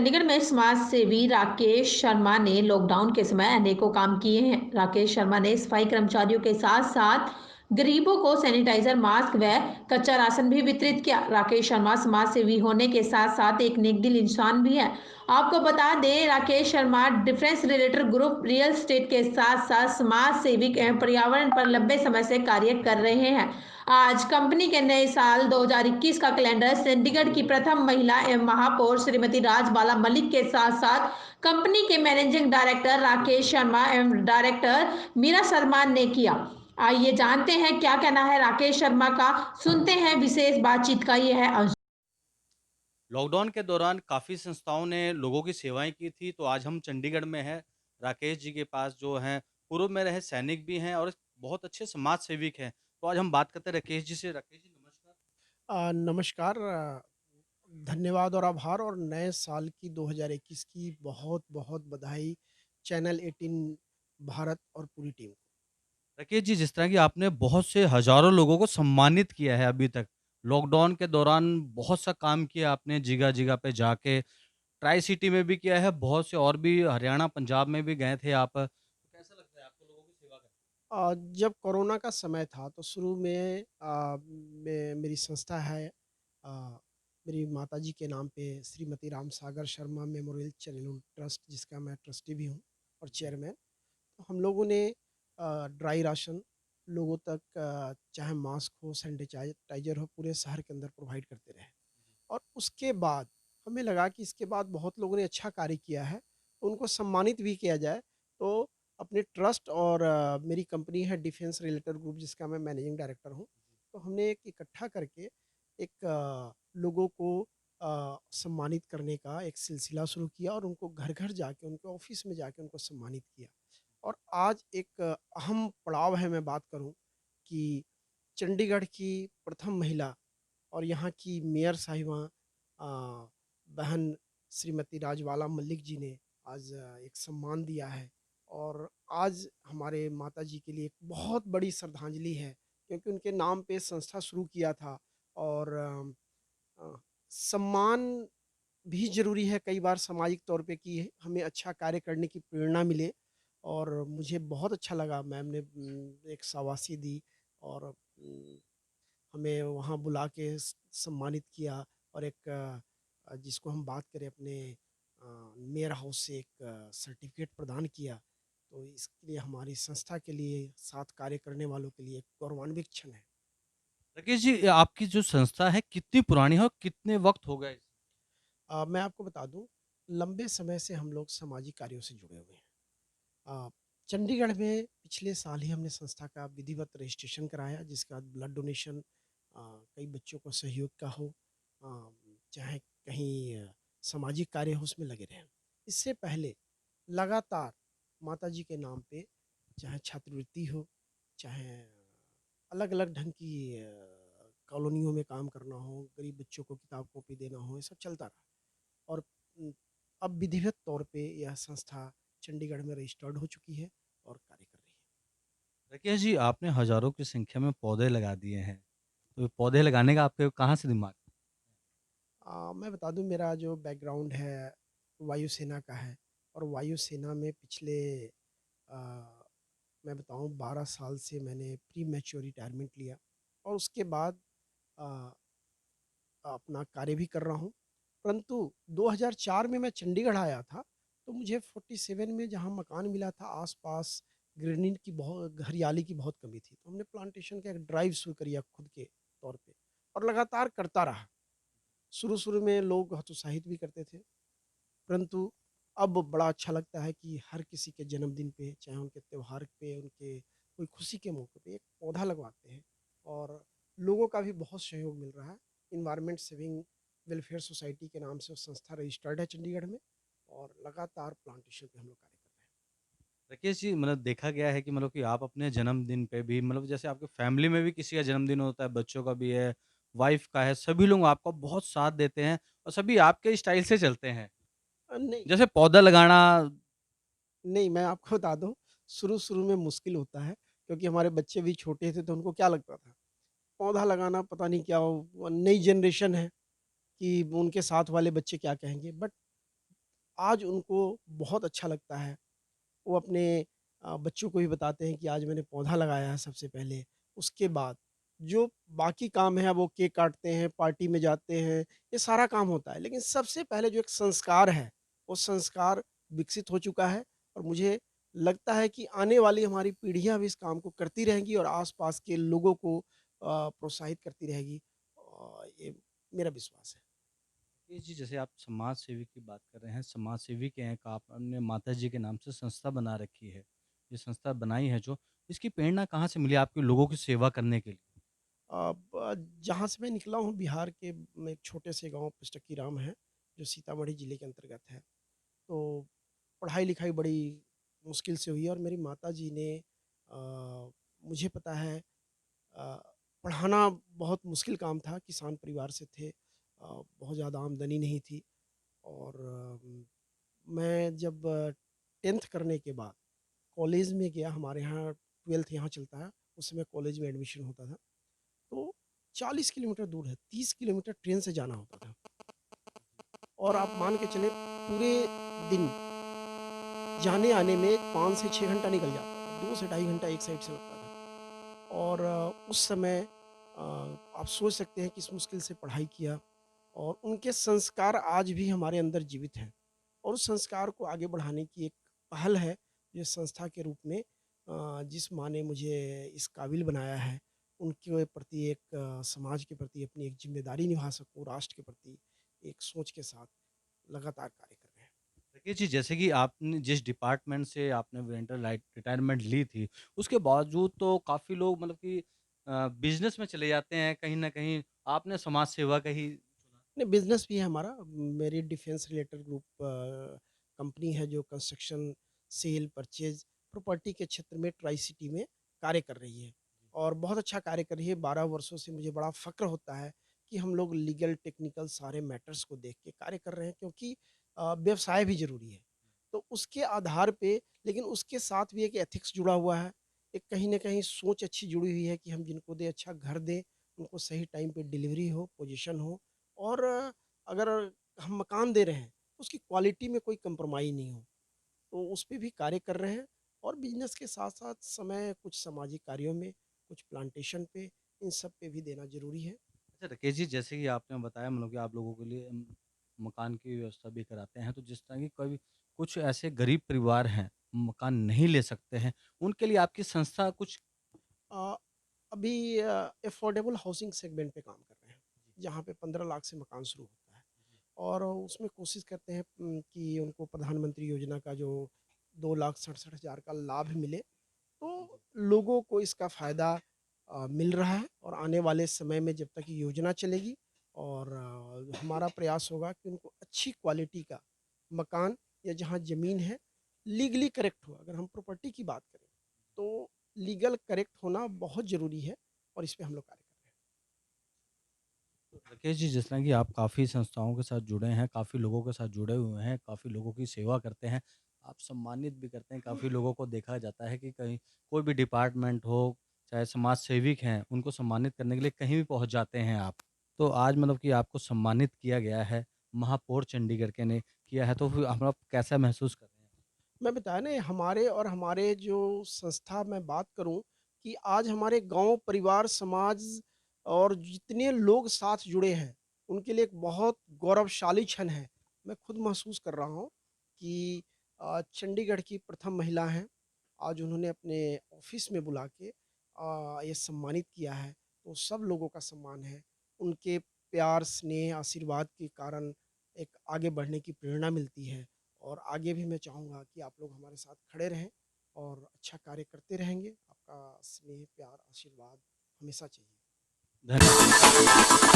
चंडीगढ़ में समाज सेवी राकेश शर्मा ने लॉकडाउन के समय अनेकों काम किए हैं। राकेश शर्मा ने सफाई कर्मचारियों के साथ साथ गरीबों को सैनिटाइजर, मास्क व कच्चा राशन भी वितरित किया। राकेश शर्मा समाज सेवी होने के साथ साथ एक नेक दिल इंसान भी है। आपको बता दें, Rakesh Sharma defence related group real estate के साथ साथ समाज सेविक एवं पर्यावरण पर लंबे समय से कार्य कर रहे हैं। आज कंपनी के नए साल 2021 का कैलेंडर चंडीगढ़ की प्रथम महिला एवं महापौर श्रीमती राजबाला मलिक के साथ साथ कंपनी के मैनेजिंग डायरेक्टर राकेश शर्मा एवं डायरेक्टर मीरा शर्मा ने किया। आइए जानते हैं क्या कहना है राकेश शर्मा का। सुनते हैं विशेष बातचीत का यह है अंश। लॉकडाउन के दौरान काफ़ी संस्थाओं ने लोगों की सेवाएँ की थी, तो आज हम चंडीगढ़ में हैं। राकेश जी के पास जो हैं, पूर्व में रहे सैनिक भी हैं और बहुत अच्छे समाज सेविक हैं। तो आज हम बात करते हैं राकेश जी से। राकेश जी नमस्कार। नमस्कार। धन्यवाद और आभार और नए साल की 2021 की बहुत-बहुत बधाई चैनल 18 भारत और पूरी टीम को। राकेश जी, जिस तरह की आपने बहुत से हज़ारों लोगों को सम्मानित किया है अभी तक, लॉकडाउन के दौरान बहुत सा काम किया आपने जगह-जगह पे जाके, ट्राई सिटी में भी किया है, बहुत से और भी हरियाणा, पंजाब में भी गए थे आप। तो कैसा लगता है आपको लोगों की सेवा करके? जब कोरोना का समय था तो शुरू में मेरी संस्था है, अ, मेरी माताजी के नाम पे Shrimati Ram Sagar Sharma memorial charitable trust, जिसका मैं ट्रस्टी भी हूँ और चेयरमैन। तो हम लोगों ने ड्राई राशन लोगों तक, चाहे मास्क हो, सैनिटाइज़र हो, पूरे शहर के अंदर प्रोवाइड करते रहे। और उसके बाद हमें लगा कि इसके बाद बहुत लोगों ने अच्छा कार्य किया है, तो उनको सम्मानित भी किया जाए। तो अपने ट्रस्ट और मेरी कंपनी है डिफेंस रिलेटेड ग्रुप, जिसका मैं मैनेजिंग डायरेक्टर हूँ। तो हमने एक इकट्ठा करके एक लोगों को सम्मानित करने का एक सिलसिला शुरू किया और उनको घर-घर जाके, उनके ऑफ़िस में जाके उनको सम्मानित किया। और आज एक अहम पड़ाव है, मैं बात करूँ कि चंडीगढ़ की प्रथम महिला और यहाँ की मेयर साहिबा, बहन श्रीमती राजबाला मलिक जी ने आज एक सम्मान दिया है। और आज हमारे माताजी के लिए एक बहुत बड़ी श्रद्धांजलि है, क्योंकि उनके नाम पे संस्था शुरू किया था। और सम्मान भी ज़रूरी है कई बार सामाजिक तौर पे, कि हमें अच्छा कार्य करने की प्रेरणा मिले। और मुझे बहुत अच्छा लगा, मैम ने एक शाबाशी दी और हमें वहाँ बुला के सम्मानित किया। और एक जिसको हम बात करें अपने मेयर हाउस से एक सर्टिफिकेट प्रदान किया। तो इसके लिए हमारी संस्था के लिए, साथ कार्य करने वालों के लिए एक गौरवान्वित क्षण है। राकेश जी, आपकी जो संस्था है कितनी पुरानी है और कितने वक़्त हो गए? मैं आपको बता दूं, लंबे समय से हम लोग सामाजिक कार्यों से जुड़े हुए हैं। अ, चंडीगढ़ में पिछले साल ही हमने संस्था का विधिवत रजिस्ट्रेशन कराया, जिसके बाद ब्लड डोनेशन, कई बच्चों को सहयोग का हो, चाहे कहीं सामाजिक कार्य हो, उसमें लगे रहें। इससे पहले लगातार माताजी के नाम पे, चाहे छात्रवृत्ति हो, चाहे अलग-अलग ढंग की कॉलोनियों में काम करना हो, गरीब बच्चों को किताब कॉपी देना हो, ये सब चलता रहा। और अब विधिवत तौर पे यह संस्था चंडीगढ़ में रजिस्टर्ड हो चुकी है और कार्य कर रही है। राकेश जी, आपने हज़ारों की संख्या में पौधे लगा दिए हैं। तो पौधे लगाने का आपके कहाँ से दिमाग? मैं बता दूं, मेरा जो बैकग्राउंड है वायुसेना का है। और वायुसेना में पिछले अ, मैं बताऊं 12 साल से मैंने प्री मैच्योर रिटायरमेंट लिया। और उसके बाद अ, अपना कार्य भी कर रहा हूं। परंतु 2004 में मैं चंडीगढ़ आया था, तो मुझे 47 में जहाँ मकान मिला था, आस-पास ग्रीनरी की बहुत, हरियाली की बहुत कमी थी। तो हमने प्लांटेशन का एक ड्राइव शुरू किया खुद के तौर पे और लगातार करता रहा। शुरू-शुरू में लोग हतोत्साहित भी करते थे, परंतु अब बड़ा अच्छा लगता है कि हर किसी के जन्मदिन पे, चाहे उनके त्योहार पे, उनके कोई खुशी के मौके पे एक पौधा लगवाते हैं। और लोगों का भी बहुत सहयोग मिल रहा है। एनवायरनमेंट सेविंग वेलफेयर सोसाइटी के नाम से वो संस्था रजिस्टर्ड है चंडीगढ़ में, और लगातार प्लांटेशन पे हम लोग कार्य कर रहे हैं। राकेश जी, मतलब देखा गया है कि मतलब कि आप अपने जन्मदिन पे भी मतलब जैसे आपके फैमिली में भी किसी का जन्मदिन होता है, बच्चों का भी है, वाइफ़ का है, सभी लोग आपका बहुत साथ देते हैं और सभी आपके स्टाइल से चलते हैं। नहीं, जैसे पौधा लगाना। नहीं, मैं आपको बता दूँ, शुरू-शुरू में मुश्किल होता है, क्योंकि हमारे बच्चे भी छोटे थे, तो उनको क्या लगता था, पौधा लगाना पता नहीं क्या, वो नई जनरेशन है कि उनके साथ वाले बच्चे क्या कहेंगे। बट आज उनको बहुत अच्छा लगता है। वो अपने बच्चों को भी बताते हैं कि आज मैंने पौधा लगाया है सबसे पहले। उसके बाद जो बाकी काम है वो केक काटते हैं, पार्टी में जाते हैं, ये सारा काम होता है। लेकिन सबसे पहले जो एक संस्कार है, वो संस्कार विकसित हो चुका है और मुझे लगता है कि आने वाली हमारी पीढ़ियाँ भी इस काम को करती रहेंगी और आस-पास के लोगों को प्रोत्साहित करती रहेगी। ये मेरा विश्वास है। ये जी, जैसे आप समाज सेवी की बात कर रहे हैं, समाज सेवी के हैं, का आपने माताजी के नाम से संस्था बना रखी है। ये संस्था बनाई है जो, इसकी प्रेरणा कहाँ से मिली आपको लोगों की सेवा करने के लिए? जहाँ से मैं निकला हूँ बिहार के एक छोटे से गाँव पिस्टकी राम है, जो सीतामढ़ी ज़िले के अंतर्गत है। तो पढ़ाई-लिखाई बड़ी मुश्किल से हुई है और मेरी माताजी ने मुझे पता है अ, पढ़ाना बहुत मुश्किल काम था, किसान परिवार से थे। बहुत ज़्यादा आमदनी नहीं थी और मैं जब 10th करने के बाद कॉलेज में गया, हमारे यहाँ 12th यहाँ चलता है, उस समय कॉलेज में एडमिशन होता था। तो 40 किलोमीटर दूर है, 30 किलोमीटर ट्रेन से जाना होता था और आप मान के चलें पूरे दिन जाने-आने में 5 से 6 घंटा निकल जाता था, 2 से ढाई घंटा एक साइड से लगता था और उस समय आप सोच सकते हैं किस मुश्किल से पढ़ाई किया और उनके संस्कार आज भी हमारे अंदर जीवित हैं और उस संस्कार को आगे बढ़ाने की एक पहल है, जो संस्था के रूप में जिस माँ ने मुझे इस काबिल बनाया है, उनके प्रति एक समाज के प्रति अपनी एक ज़िम्मेदारी निभा सकूँ, राष्ट्र के प्रति एक सोच के साथ लगातार कार्य कर रहे हैं। देखिए जी, जैसे कि आपने जिस डिपार्टमेंट से आपने वेंटर लाइट रिटायरमेंट ली थी, उसके बावजूद तो काफ़ी लोग मतलब कि बिज़नेस में चले जाते हैं कहीं न कहीं, आपने समाज सेवा का ही चुना। नहीं, बिज़नेस भी है हमारा। मेरी डिफेंस रिलेटेड ग्रुप कंपनी है जो कंस्ट्रक्शन, सेल, परचेज़, प्रॉपर्टी के क्षेत्र में ट्राई सिटी में कार्य कर रही है और बहुत अच्छा कार्य कर रही है। 12 वर्षों से मुझे बड़ा फ़क्र होता है कि हम लोग लीगल, टेक्निकल सारे मैटर्स को देख के कार्य कर रहे हैं क्योंकि व्यवसाय भी ज़रूरी है। तो उसके आधार पे लेकिन उसके साथ भी एक एथिक्स जुड़ा हुआ है। एक कहीं न कहीं सोच अच्छी जुड़ी हुई है कि हम जिनको दें अच्छा घर दें, उनको सही टाइम पे डिलीवरी हो, पोज़ीशन हो और अगर हम मकान दे रहे हैं, तो उसकी क्वालिटी में कोई कंप्रोमाइज़ नहीं हो। तो उस पे भी कार्य कर रहे हैं और बिज़नेस के साथ-साथ समय कुछ सामाजिक कार्यों में, कुछ प्लांटेशन पे, इन सब पे भी देना ज़रूरी है। अच्छा राकेश जी, जैसे कि आपने बताया मतलब कि आप लोगों के लिए मकान की व्यवस्था भी कराते हैं, तो जिस तरह की कभी कुछ ऐसे गरीब परिवार हैं, मकान नहीं ले सकते हैं, उनके लिए आपकी संस्था कुछ। अ, अभी अफ़ोर्डेबल हाउसिंग सेगमेंट पे काम कर रहे हैं, जहाँ पे 15 लाख से मकान शुरू होता है और उसमें कोशिश करते हैं कि उनको प्रधानमंत्री योजना का जो 2,67,000 का लाभ मिले। तो लोगों को इसका फ़ायदा मिल रहा है और आने वाले समय में जब तक ये योजना चलेगी और हमारा प्रयास होगा कि उनको अच्छी क्वालिटी का मकान या जहाँ ज़मीन है लीगली करेक्ट हो। अगर हम प्रॉपर्टी की बात करें तो लीगल करेक्ट होना बहुत ज़रूरी है और इस पे हम लोग कार्य कर रहे हैं। राकेश जी, जिस तरह कि आप काफ़ी संस्थाओं के साथ जुड़े हैं, काफ़ी लोगों के साथ जुड़े हुए हैं, काफ़ी लोगों की सेवा करते हैं, आप सम्मानित भी करते हैं, काफ़ी लोगों को देखा जाता है कि कहीं कोई भी डिपार्टमेंट हो, चाहे समाज सेविक हैं, उनको सम्मानित करने के लिए कहीं भी पहुँच जाते हैं आप। तो आज मतलब कि आपको सम्मानित किया गया है, महापौर चंडीगढ़ के ने किया है, तो फिर आप कैसा महसूस कर रहे हैं? मैं बताया ना हमारे जो संस्था मैं बात करूं कि आज हमारे गांव परिवार समाज और जितने लोग साथ जुड़े हैं उनके लिए एक बहुत गौरवशाली क्षण है। मैं खुद महसूस कर रहा हूं कि चंडीगढ़ की प्रथम महिला हैं। आज उन्होंने अपने ऑफिस में बुला के ये सम्मानित किया है तो सब लोगों का सम्मान है। उनके प्यार स्नेह आशीर्वाद के कारण एक आगे बढ़ने की प्रेरणा मिलती है और आगे भी मैं चाहूँगा कि आप लोग हमारे साथ खड़े रहें और अच्छा कार्य करते रहेंगे। आपका स्नेह, प्यार, आशीर्वाद हमेशा चाहिए। धन्यवाद।